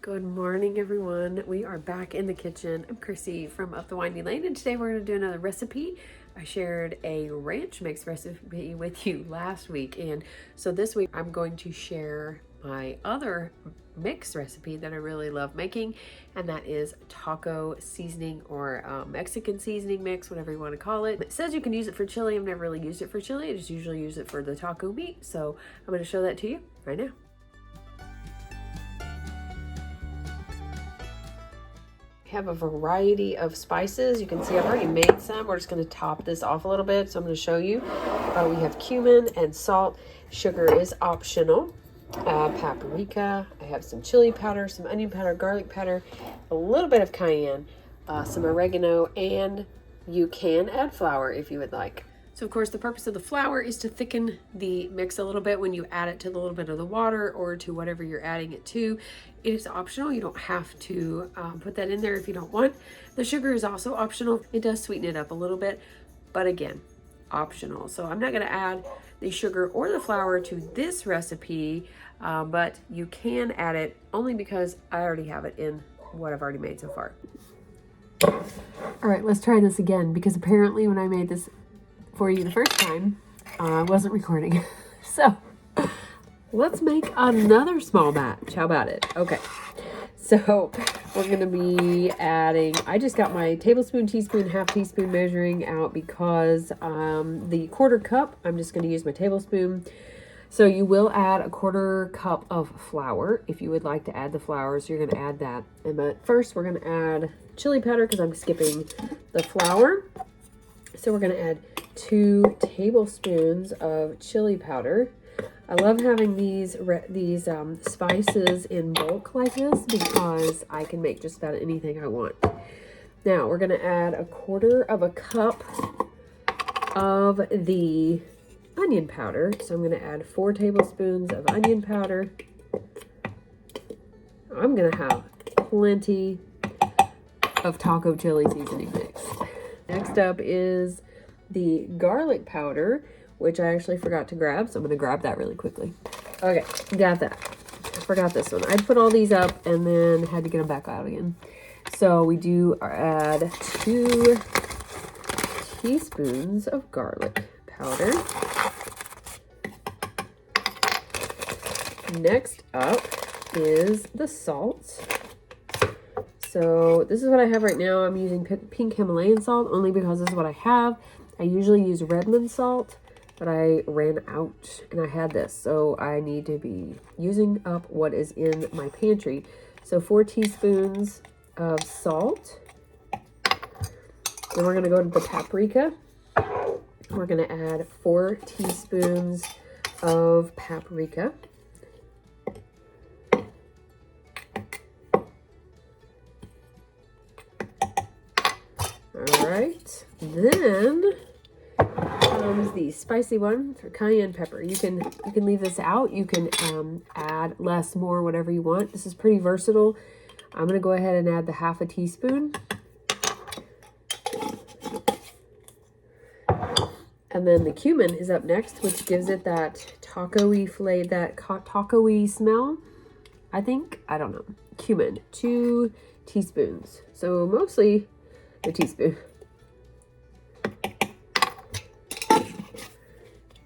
Good morning, everyone. We are back in the kitchen. I'm Chrissy from Up the Windy Lane, and today we're going to do another recipe. I shared a ranch mix recipe with you last week, and so this week I'm going to share my other mix recipe that I really love making, and that is taco seasoning or Mexican seasoning mix, whatever you want to call it. It says you can use it for chili. I've never really used it for chili. I just usually use it for the taco meat, so I'm going to show that to you right now. Have a variety of spices. You can see I've already made some. We're just going to top this off a little bit, so I'm going to show you. We have cumin and salt. Sugar is optional. Paprika. I have some chili powder, some onion powder, garlic powder, a little bit of cayenne, some oregano, and you can add flour if you would like. So of course the purpose of the flour is to thicken the mix a little bit when you add it to the little bit of the water or to whatever you're adding it to. It is optional. You don't have to put that in there if you don't want. The sugar is also optional. It does sweeten it up a little bit, but again, optional. So I'm not going to add the sugar or the flour to this recipe, but you can add it only because I already have it in what I've already made so far. All right, let's try this again, because apparently when I made this for you the first time, I wasn't recording. So let's make another small batch. How about it? Okay, so we're going to be adding, I just got my tablespoon, teaspoon, half teaspoon measuring out because the quarter cup, I'm just going to use my tablespoon. So you will add a quarter cup of flour if you would like to add the flour. So you're going to add that. But first we're going to add chili powder because I'm skipping the flour. So we're going to add 2 tablespoons of chili powder. I love having these spices in bulk like this because I can make just about anything I want. Now we're going to add a quarter of a cup of the onion powder. So I'm going to add 4 tablespoons of onion powder. I'm going to have plenty of taco chili seasoning mix. Next up is the garlic powder, which I actually forgot to grab, so I'm going to grab that really quickly. Okay, got that. I forgot this one. I put all these up and then had to get them back out again. So we do add 2 teaspoons of garlic powder. Next up is the salt. So this is what I have right now. I'm using pink Himalayan salt only because this is what I have. I usually use Redmond salt, but I ran out and I had this. So I need to be using up what is in my pantry. So 4 teaspoons of salt. Then we're going to go to the paprika. We're going to add 4 teaspoons of paprika. All right, then comes the spicy one for cayenne pepper. You can leave this out. You can add less, more, whatever you want. This is pretty versatile. I'm going to go ahead and add the half a teaspoon. And then the cumin is up next, which gives it that taco-y flavor, that taco-y smell, I think. I don't know. Cumin, 2 teaspoons. So mostly a teaspoon.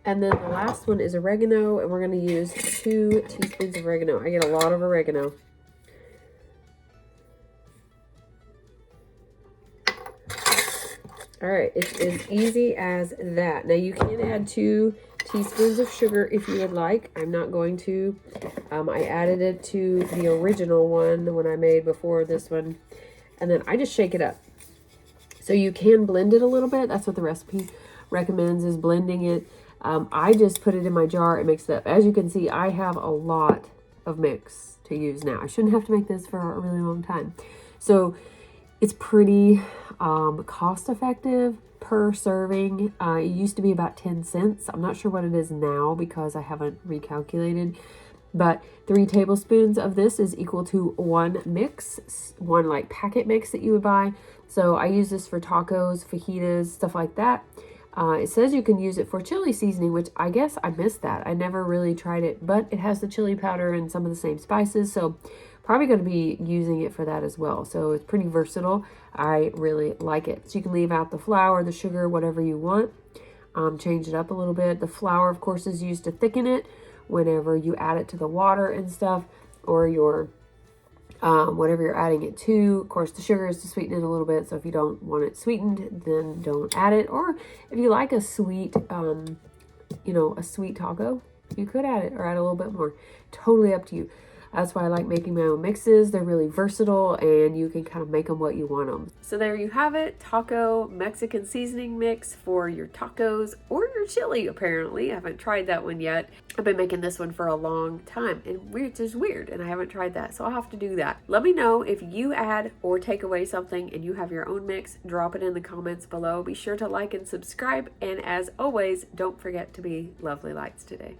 And then the last one is oregano, and we're going to use 2 teaspoons of oregano. I get a lot of oregano. All right, it's as easy as that. Now you can add 2 teaspoons of sugar if you would like. I'm not going to. I added it to the original one when I made before this one. And then I just shake it up. So you can blend it a little bit. That's what the recipe recommends, is blending it. I just put it in my jar and mix it up. As you can see, I have a lot of mix to use now. I shouldn't have to make this for a really long time. So it's pretty cost effective per serving. It used to be about 10 cents. I'm not sure what it is now because I haven't recalculated. But 3 tablespoons of this is equal to 1 mix, 1 like packet mix that you would buy. So I use this for tacos, fajitas, stuff like that. It says you can use it for chili seasoning, which I guess I missed that. I never really tried it, but it has the chili powder and some of the same spices. So probably going to be using it for that as well. So it's pretty versatile. I really like it. So you can leave out the flour, the sugar, whatever you want. Change it up a little bit. The flour, of course, is used to thicken it whenever you add it to the water and stuff, or your whatever you're adding it to. Of course, the sugar is to sweeten it a little bit. So if you don't want it sweetened, then don't add it. Or if you like a sweet, a sweet taco, you could add it or add a little bit more. Totally up to you. That's why I like making my own mixes. They're really versatile and you can kind of make them what you want them. So there you have it. Taco Mexican seasoning mix for your tacos or your chili, apparently. I haven't tried that one yet. I've been making this one for a long time, and which is weird, and I haven't tried that. So I'll have to do that. Let me know if you add or take away something and you have your own mix. Drop it in the comments below. Be sure to like and subscribe. And as always, don't forget to be lovely lights today.